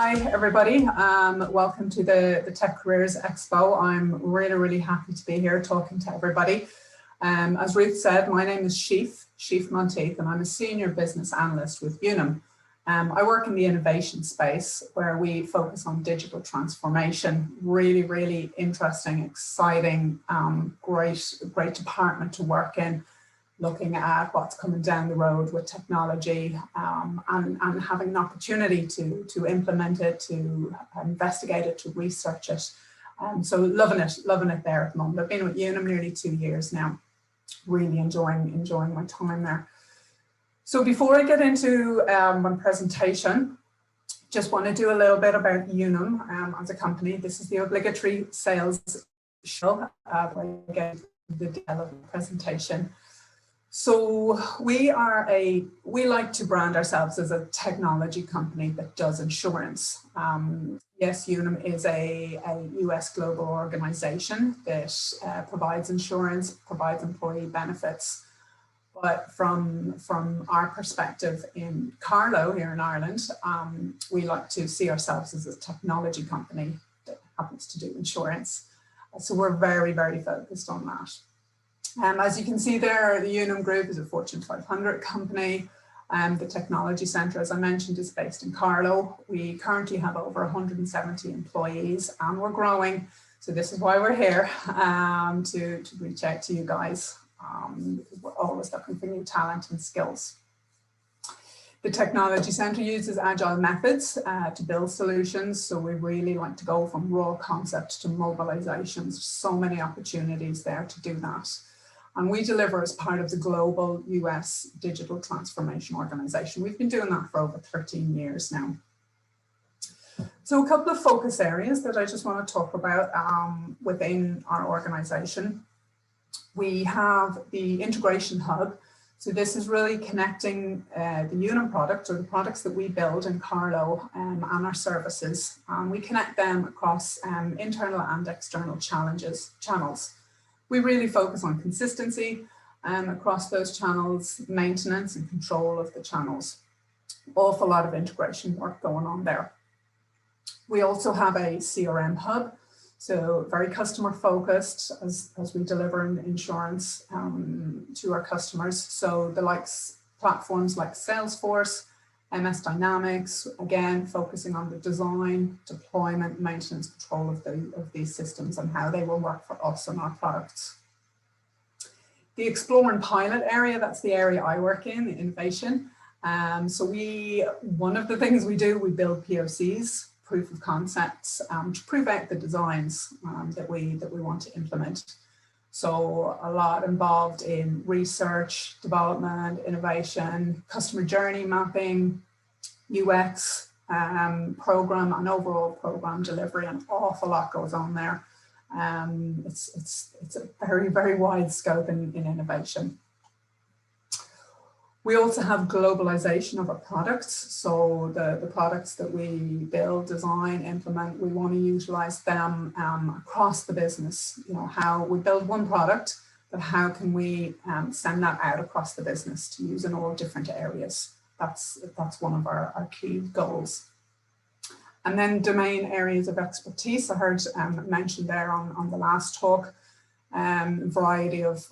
Hi everybody, welcome to the Tech Careers Expo. I'm really happy to be here talking to everybody. As Ruth said, my name is Sheaffe Monteith, and I'm a senior business analyst with Unum. I work in the innovation space where we focus on digital transformation. Really interesting, exciting, great department to work in, looking at what's coming down the road with technology and having an opportunity to implement it, to investigate it, to research it. So loving it there at the moment. I've been with Unum nearly 2 years now, really enjoying my time there. So before I get into my presentation, just want to do a little bit about Unum as a company. This is the obligatory sales show where I get the detail of the presentation. So we like to brand ourselves as a technology company that does insurance. Yes, Unum is a US global organization that provides insurance, provides employee benefits. But from our perspective in Carlow here in Ireland, we like to see ourselves as a technology company that happens to do insurance. So we're very focused on that. As you can see there, the Unum Group is a Fortune 500 company. The Technology Centre, as I mentioned, is based in Carlow. We currently have over 170 employees and we're growing. So this is why we're here, to reach out to you guys, because we're always looking for new talent and skills. The Technology Centre uses agile methods to build solutions. So we really like to go from raw concept to mobilizations. So many opportunities there to do that. And we deliver as part of the global US digital transformation organization. We've been doing that for over 13 years now. So a couple of focus areas that I just want to talk about within our organization. We have the integration hub. So this is really connecting the Unum products, or the products that we build in Carlow and our services. We connect them across internal and external channels. We really focus on consistency across those channels, maintenance and control of the channels. Awful lot of integration work going on there. We also have a CRM hub, so very customer focused as we deliver insurance to our customers. So the platforms like Salesforce, MS Dynamics, again, focusing on the design, deployment, maintenance, control of these systems and how they will work for us and our products. The explore and pilot area, that's the area I work in, innovation. So one of the things we do, we build POCs, proof of concepts, to prove out the designs that we want to implement. So a lot involved in research, development, innovation, customer journey mapping, UX, program and overall program delivery. An awful lot goes on there. It's a very wide scope in innovation. We also have globalization of our products. So the products that we build, design, implement, we want to utilize them across the business. You know, how we build one product, but how can we send that out across the business to use in all different areas? That's one of our key goals. And then domain areas of expertise. I heard mentioned there on the last talk, variety of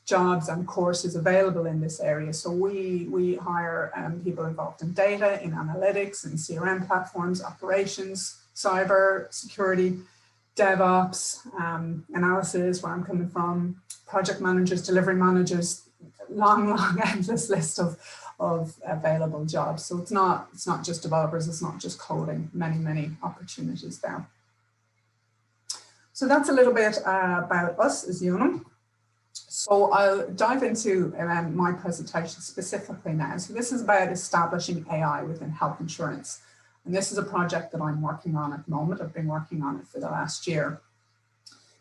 jobs and courses available in this area. So we hire people involved in data, in analytics, in CRM platforms, operations, cyber security, DevOps, analysis, where I'm coming from, project managers, delivery managers, long endless list of available jobs. So it's not just developers, it's not just coding, many opportunities there. So that's a little bit about us as Unum. So I'll dive into my presentation specifically now. So this is about establishing AI within health insurance. And this is a project that I'm working on at the moment. I've been working on it for the last year.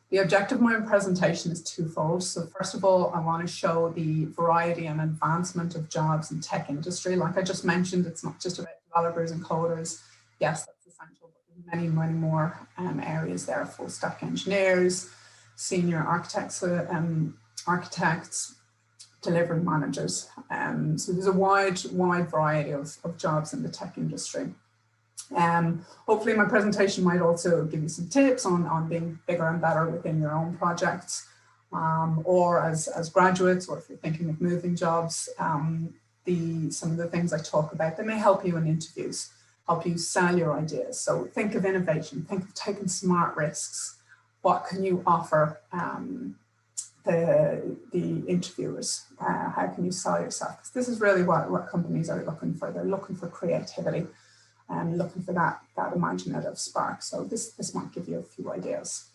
The objective of my presentation is twofold. So first of all, I want to show the variety and advancement of jobs in tech industry. Like I just mentioned, it's not just about developers and coders. Yes, that's essential, but many more areas there. Full stack engineers, senior architects, delivery managers. So there's a wide variety of jobs in the tech industry. Hopefully my presentation might also give you some tips on being bigger and better within your own projects, or as graduates, or if you're thinking of moving jobs. Some of the things I talk about, they may help you in interviews, help you sell your ideas. So think of innovation, think of taking smart risks. What can you offer the interviewers? How can you sell yourself? Because this is really what companies are looking for. They're looking for creativity and looking for that imaginative spark. So this might give you a few ideas.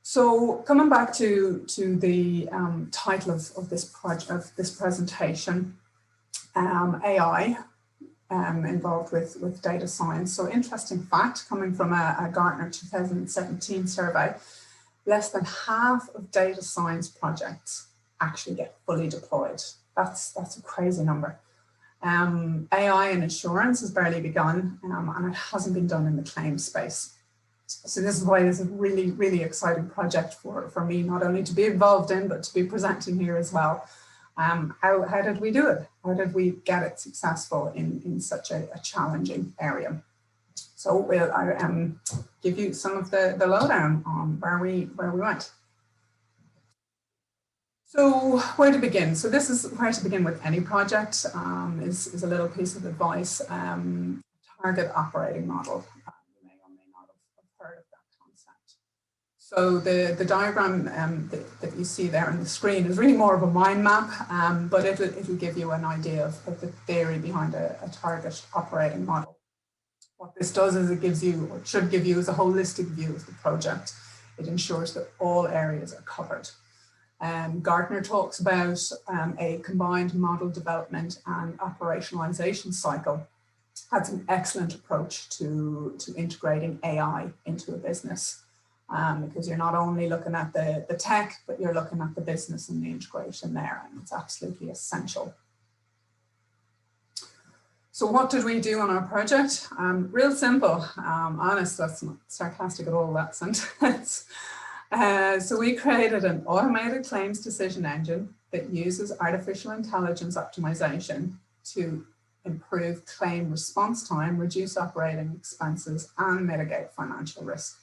So coming back to the title of this project, of this presentation, AI involved with data science. So interesting fact coming from a Gartner 2017 survey, less than half of data science projects actually get fully deployed. That's a crazy number. AI in insurance has barely begun, and it hasn't been done in the claims space. So this is why this is a really, really exciting project for me, not only to be involved in, but to be presenting here as well. How did we do it? How did we get it successful in such a challenging area? So I'll give you some of the lowdown on where we went. So where to begin? So this is where to begin with any project, is a little piece of advice. Target operating model. You may or may not have heard of that concept. So the diagram that you see there on the screen is really more of a mind map, but it'll give you an idea of the theory behind a target operating model. What this does is it gives you, or should give you, is a holistic view of the project. It ensures that all areas are covered. Gartner talks about a combined model development and operationalization cycle. That's an excellent approach to integrating AI into a business, because you're not only looking at the tech, but you're looking at the business and the integration there, and it's absolutely essential. So what did we do on our project? Real simple, honest, that's not sarcastic at all, that sentence. So we created an automated claims decision engine that uses artificial intelligence optimization to improve claim response time, reduce operating expenses, and mitigate financial risk.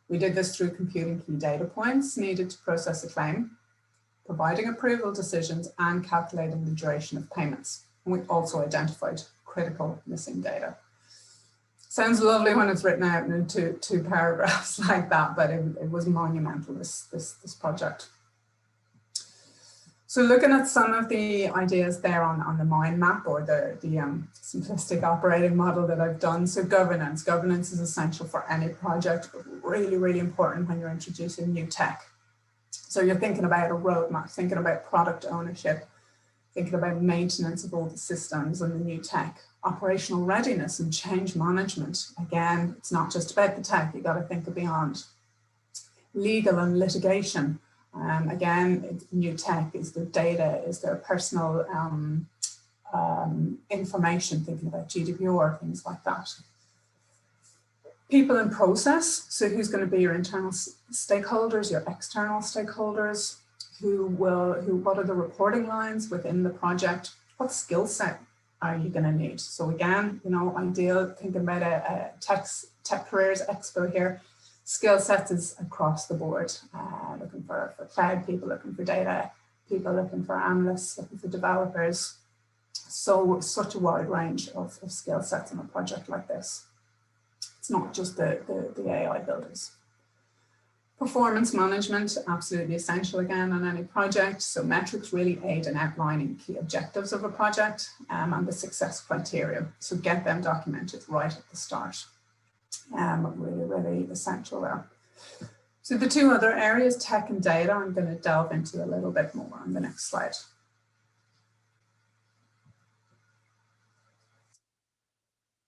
We did this through computing key data points needed to process a claim, providing approval decisions, and calculating the duration of payments. And we also identified critical missing data. Sounds lovely when it's written out in two paragraphs like that, but it was monumental, this project. So looking at some of the ideas there on the mind map, or the simplistic operating model that I've done. So governance is essential for any project, but really, really important when you're introducing new tech. So you're thinking about a roadmap, thinking about product ownership, thinking about maintenance of all the systems and the new tech, operational readiness and change management. Again, it's not just about the tech, you got to think of beyond. Legal and litigation. Again, new tech, is there data, is there personal information, thinking about GDPR, things like that. People and process, so who's going to be your internal stakeholders, your external stakeholders, what are the reporting lines within the project, what skill set are you going to need? So again, ideal, thinking about a tech careers expo here, skill sets is across the board, looking for cloud people, looking for data people, looking for analysts, looking for developers. So such a wide range of skill sets in a project like this. It's not just the AI builders. Performance management, absolutely essential again on any project. So metrics really aid in outlining key objectives of a project and the success criteria. So get them documented right at the start. Really, really essential there. So the two other areas, tech and data, I'm going to delve into a little bit more on the next slide.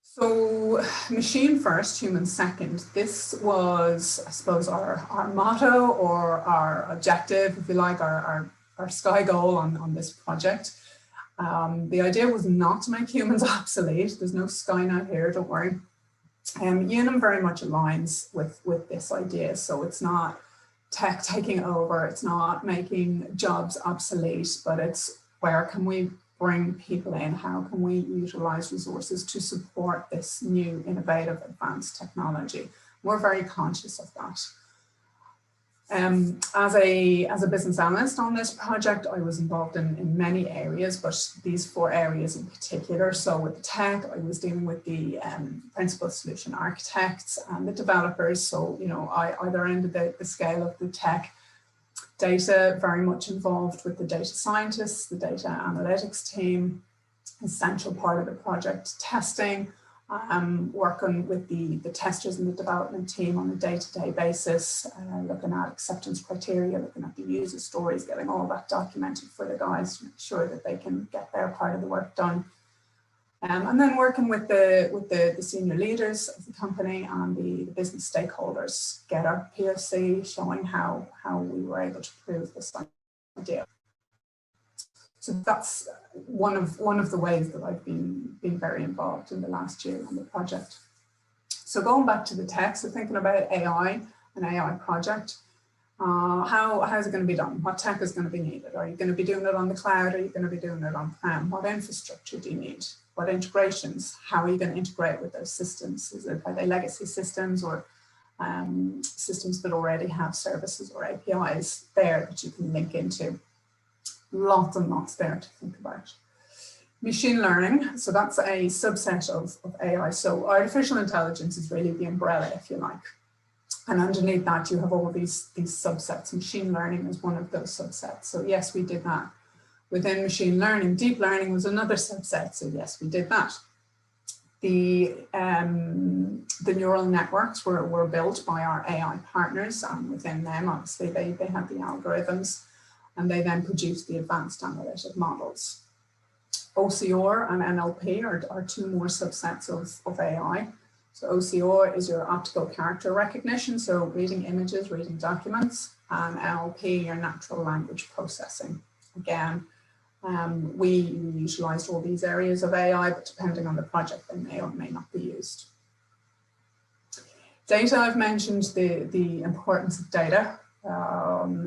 So machine first, human second. This was, I suppose, our motto or our objective, if you like, our sky goal on this project. The idea was not to make humans obsolete. There's no Skynet here, don't worry. Unum very much aligns with this idea. So it's not tech taking over, it's not making jobs obsolete, but it's where can we bring people in? How can we utilize resources to support this new, innovative, advanced technology? We're very conscious of that. As a business analyst on this project, I was involved in many areas, but these 4 areas in particular. So with the tech, I was dealing with the principal solution architects and the developers. So, you know, either end of the scale of the tech. Data, very much involved with the data scientists, the data analytics team, essential part of the project. Testing, working with the testers and the development team on a day-to-day basis, looking at acceptance criteria, looking at the user stories, getting all that documented for the guys to make sure that they can get their part of the work done. And then working with the senior leaders of the company and the business stakeholders, get our POC showing how we were able to prove this idea. So that's one of the ways that I've been very involved in the last year on the project. So going back to the tech, so thinking about AI, an AI project, how is it going to be done? What tech is going to be needed? Are you going to be doing it on the cloud? Are you going to be doing it on-prem? What infrastructure do you need? What integrations? How are you going to integrate with those systems? Are they legacy systems or systems that already have services or APIs there that you can link into? Lots and lots there to think about. Machine learning, so that's a subset of AI. So artificial intelligence is really the umbrella, if you like. And underneath that, you have all these subsets. Machine learning is one of those subsets. So yes, we did that. Within machine learning, deep learning was another subset. So yes, we did that. The neural networks were built by our AI partners, and within them, obviously, they had the algorithms, and they then produced the advanced analytic models. OCR and NLP are 2 more subsets of AI. So OCR is your optical character recognition, so reading images, reading documents, and NLP, your natural language processing. Again, we utilized all these areas of AI, but depending on the project, they may or may not be used. Data, I've mentioned the importance of data.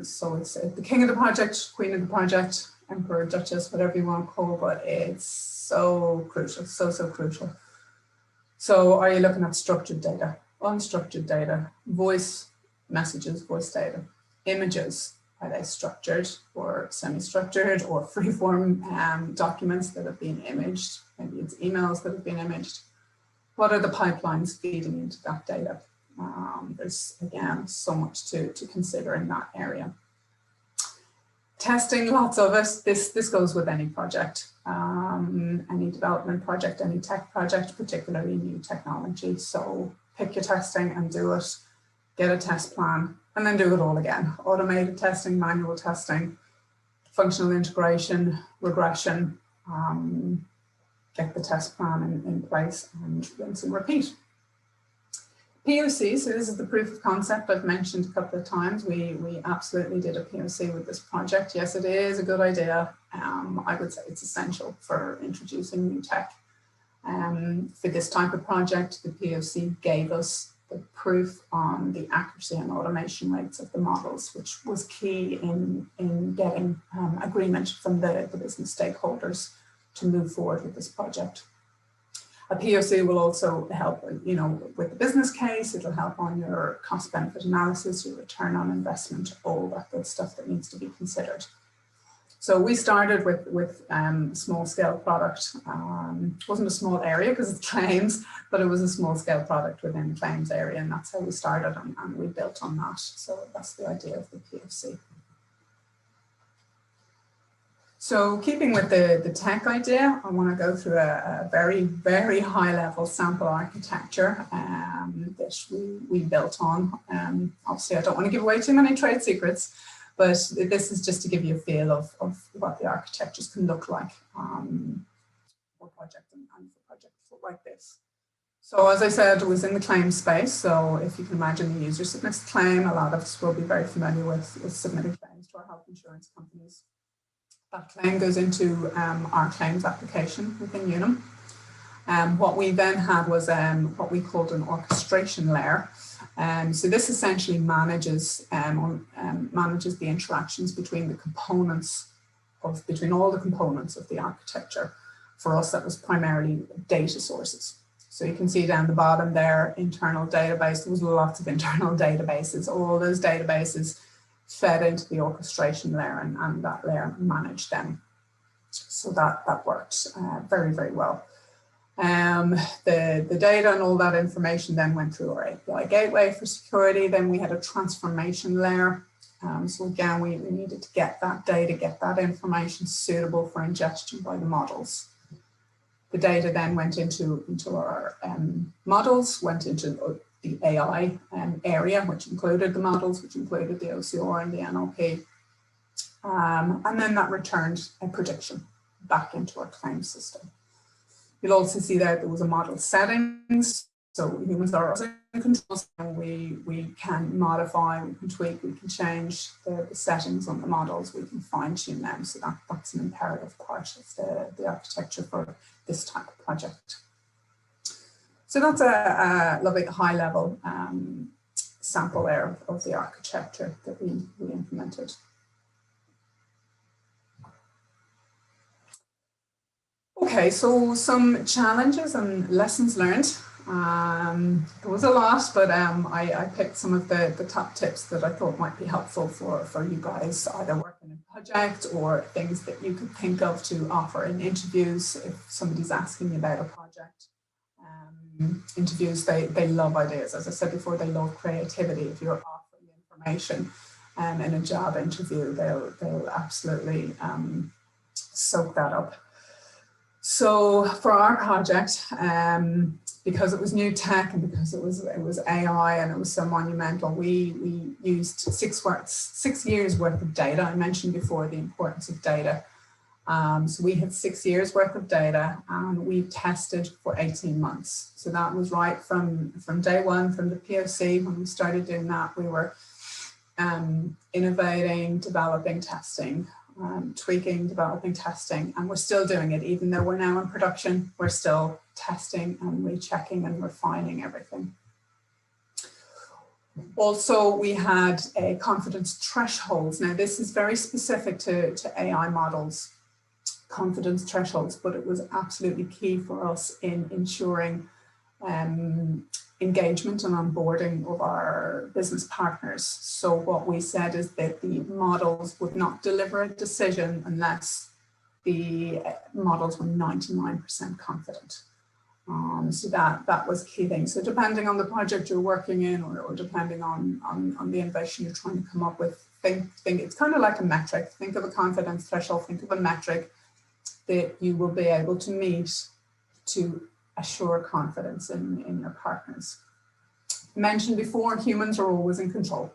So it's the king of the project, queen of the project, emperor, duchess, whatever you want to call, but it's so crucial, so crucial. So are you looking at structured data, unstructured data, voice messages, voice data, images? Are they structured or semi-structured or free-form documents that have been imaged? Maybe it's emails that have been imaged. What are the pipelines feeding into that data? There's, again, so much to consider in that area. Testing, lots of it. This goes with any project, any development project, any tech project, particularly new technology. So pick your testing and do it. Get a test plan and then do it all again. Automated testing, manual testing, functional integration, regression, get the test plan in place and rinse and repeat. POC, so this is the proof of concept I've mentioned a couple of times. We absolutely did a POC with this project. Yes, it is a good idea. I would say it's essential for introducing new tech. For this type of project, the POC gave us the proof on the accuracy and automation rates of the models, which was key in getting agreement from the business stakeholders to move forward with this project. A POC will also help, you know, with the business case. It'll help on your cost benefit analysis, your return on investment, all that good stuff that needs to be considered. So we started with small scale product. It wasn't a small area because it's claims, but it was a small scale product within the claims area, and that's how we started, and we built on that. So that's the idea of the POC. So keeping with the tech idea, I want to go through a very, very high level sample architecture that we built on. Obviously, I don't want to give away too many trade secrets, but this is just to give you a feel of what the architectures can look like for a project and for projects like this. So as I said, it was in the claim space. So if you can imagine the user submits a claim, a lot of us will be very familiar with submitting claims to our health insurance companies. That claim goes into our claims application within Unum. What we then had was what we called an orchestration layer. So this essentially manages the interactions between the components between all the components of the architecture. For us, that was primarily data sources. So you can see down the bottom there, internal database. There was lots of internal databases. All those databases fed into the orchestration layer, and that layer managed them. So that worked very, very well. The data and all that information then went through our API gateway for security. Then we had a transformation layer. So again, we needed to get that data, get that information suitable for ingestion by the models. The data then went into our models, went into the AI area, which included the models, which included the OCR and the NLP. And then that returned a prediction back into our claim system. You'll also see that there was a model settings. So humans are also in control. So we can modify, we can tweak, we can change the settings on the models. We can fine tune them. So that's an imperative part of the architecture for this type of project. So that's a lovely high level sample there of the architecture that we implemented. Okay, so some challenges and lessons learned. There was a lot, but I picked some of the top tips that I thought might be helpful for you guys, either working in a project or things that you could think of to offer in interviews if somebody's asking you about a project. Interviews, they love ideas. As I said before, they love creativity. If you're offering information in a job interview, they'll absolutely soak that up. So for our project, because it was new tech and because it was AI and it was so monumental, we used 6 years worth of data. I mentioned before the importance of data. So we had 6 years worth of data and we tested for 18 months. So that was right from day one, from the POC. When we started doing that, we were innovating, developing, testing. Tweaking, developing, testing, and we're still doing it. Even though we're now in production, we're still testing and rechecking and refining everything. Also, we had a confidence thresholds. Now, this is very specific to AI models, confidence thresholds, but it was absolutely key for us in ensuring engagement and onboarding of our business partners. So what we said is that the models would not deliver a decision unless the models were 99% confident. So that was a key thing. So depending on the project you're working in or depending on the innovation you're trying to come up with, think it's kind of like a metric. Think of a confidence threshold, think of a metric that you will be able to meet to assure confidence in your partners. Mentioned before, humans are always in control.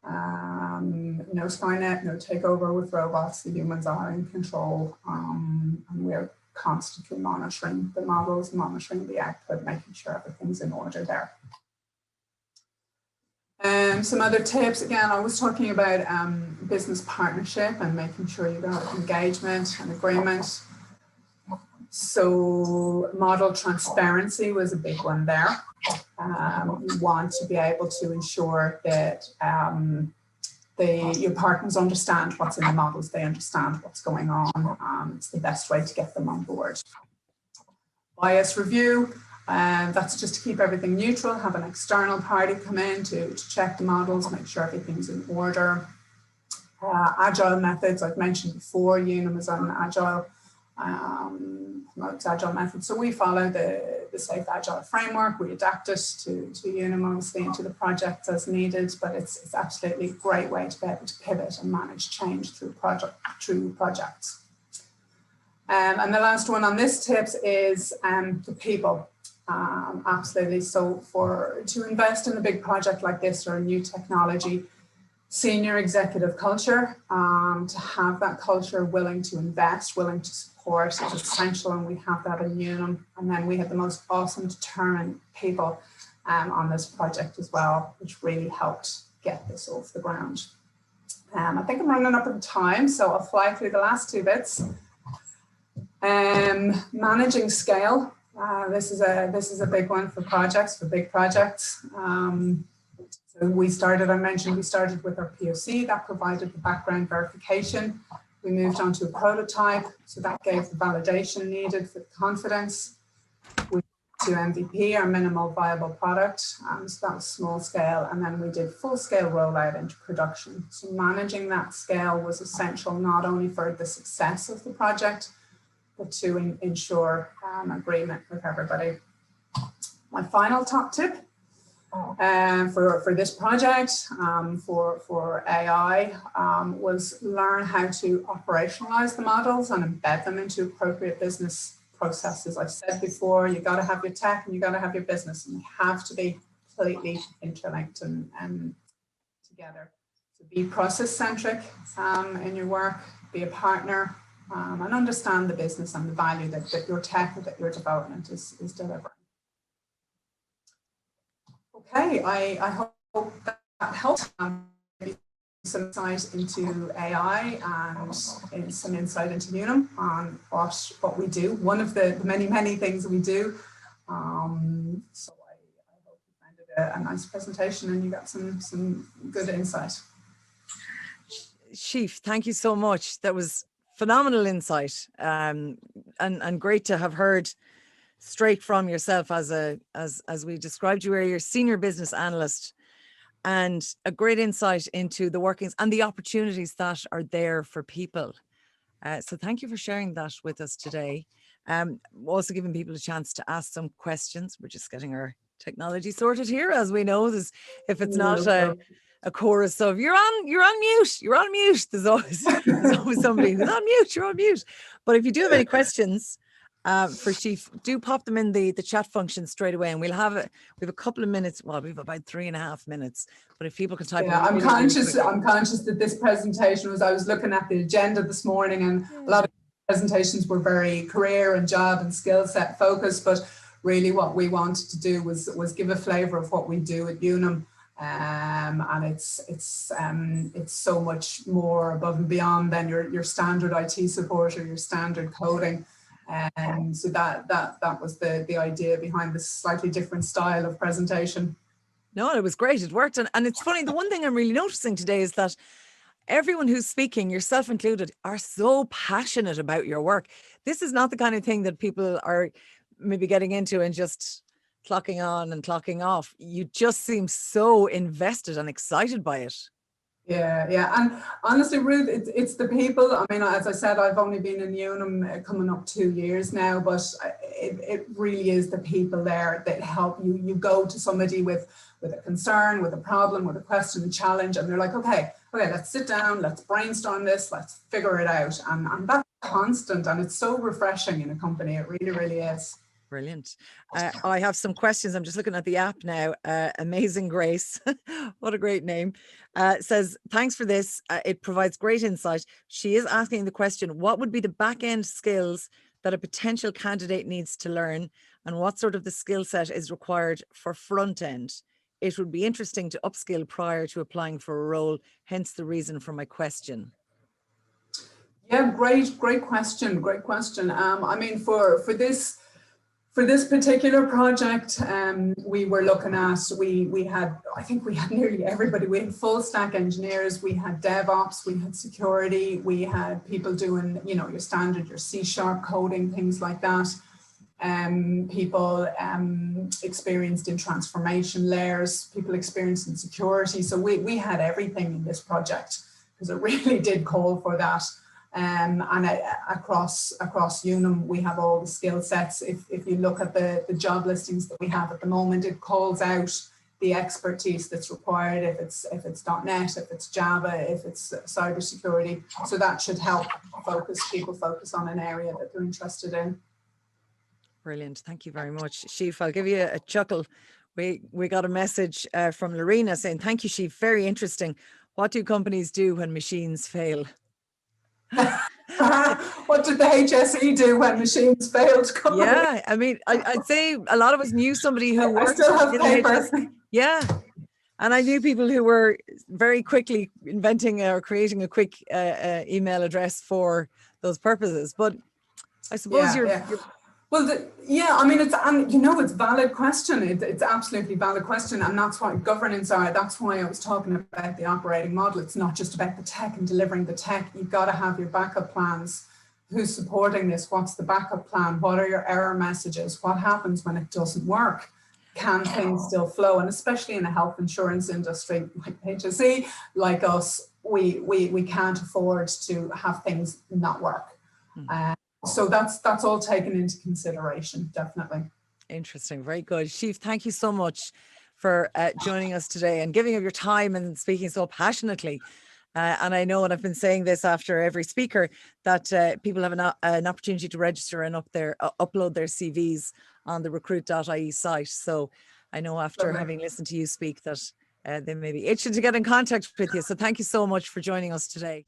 No Skynet, no takeover with robots. The humans are in control, and we're constantly monitoring the models, monitoring the output, making sure everything's in order there. Some other tips, again, I was talking about business partnership and making sure you got engagement and agreement. So model transparency was a big one there. You want to be able to ensure that your partners understand what's in the models, they understand what's going on. It's the best way to get them on board. Bias review, that's just to keep everything neutral, have an external party come in to check the models, make sure everything's in order. Agile methods, I've mentioned before, Unum is on agile. Agile methods. So we follow the Safe Agile framework. We adapt it to Unum, obviously, into the projects as needed, but it's absolutely a great way to be able to pivot and manage change through projects. And the last one on this tips is the people. Absolutely. So to invest in a big project like this or a new technology, senior executive culture, to have that culture willing to invest, willing to support is essential, and we have that in Unum. And then we had the most awesome, determined people on this project as well, which really helped get this off the ground. I think I'm running up on time, so I'll fly through the last two bits. Managing scale. This is a big one for projects, for big projects. So we started with our POC that provided the background verification. We moved on to a prototype, so that gave the validation needed for the confidence. We to MVP, our minimal viable product, so that was small scale, and then we did full scale rollout into production. So managing that scale was essential not only for the success of the project, but to ensure agreement with everybody. My final top tip for this project for AI was learn how to operationalize the models and embed them into appropriate business processes. I've said before, you got to have your tech and you got to have your business, and you have to be completely interlinked and together. So be process centric in your work, be a partner, and understand the business and the value that your tech, that your development is delivering. Okay, I hope that helped. Some insight into AI and some insight into Unum on what we do. One of the many things we do. So I hope you found it a nice presentation and you got some good insight. Sheaffe, thank you so much. That was phenomenal insight, and great to have heard straight from yourself as we described you earlier, senior business analyst, and a great insight into the workings and the opportunities that are there for people. So thank you for sharing that with us today. Also giving people a chance to ask some questions. We're just getting our technology sorted here, as we know. If it's not a chorus of you're on mute. There's always somebody who's on mute. You're on mute. But if you do have any questions for Sheaffe, do pop them in the chat function straight away, and we have a couple of minutes. Well, we have about 3.5 minutes, but if people can type. Yeah, I'm conscious that this presentation I was looking at the agenda this morning, and a lot of presentations were very career and job and skill set focused, but really what we wanted to do was give a flavour of what we do at Unum. And it's so much more above and beyond than your standard IT support or your standard coding. And so that was the idea behind this slightly different style of presentation. No, it was great. It worked. And it's funny, the one thing I'm really noticing today is that everyone who's speaking, yourself included, are so passionate about your work. This is not the kind of thing that people are maybe getting into and just clocking on and clocking off. You just seem so invested and excited by it. Yeah. And honestly, Ruth, it's the people. I mean, as I said, I've only been in Unum coming up 2 years now, but it really is the people there that help you. You go to somebody with a concern, with a problem, with a question, a challenge, and they're like, okay, let's sit down, let's brainstorm this, let's figure it out. And that's constant, and it's so refreshing in a company. It really, really is. Brilliant. I have some questions. I'm just looking at the app now. Amazing Grace. What a great name. Says, thanks for this. It provides great insight. She is asking the question, what would be the back end skills that a potential candidate needs to learn, and what sort of the skill set is required for front end? It would be interesting to upskill prior to applying for a role, hence the reason for my question. Yeah, great question. I mean, for this particular project, we were looking at, I think we had nearly everybody. We had full stack engineers, we had DevOps, we had security, we had people doing, your standard, your C# coding, things like that. People experienced in transformation layers, people experienced in security. So we had everything in this project because it really did call for that. And across Unum, we have all the skill sets. If you look at the job listings that we have at the moment, it calls out the expertise that's required. If it's .NET, if it's Java, if it's cybersecurity. So that should help people focus on an area that they're interested in. Brilliant. Thank you very much, Sheaffe. I'll give you a chuckle. We got a message from Lorena saying, thank you, Sheaffe. Very interesting. What do companies do when machines fail? What did the HSE do when machines failed? Yeah, I mean, I'd say a lot of us knew somebody who worked in HSE. Yeah, and I knew people who were very quickly inventing or creating a quick email address for those purposes. But I suppose Well, yeah, I mean, it's valid question. It's absolutely valid question. And that's why governance that's why I was talking about the operating model. It's not just about the tech and delivering the tech. You've got to have your backup plans. Who's supporting this? What's the backup plan? What are your error messages? What happens when it doesn't work? Can things still flow? And especially in the health insurance industry, like HSE, like us, we can't afford to have things not work. So that's all taken into consideration, definitely. Interesting. Very good. Sheaffe, thank you so much for joining us today and giving up your time and speaking so passionately. And I know, and I've been saying this after every speaker, that people have an opportunity to register and upload their CVs on the Recruit.ie site. So I know after having listened to you speak that they may be itching to get in contact with you. So thank you so much for joining us today.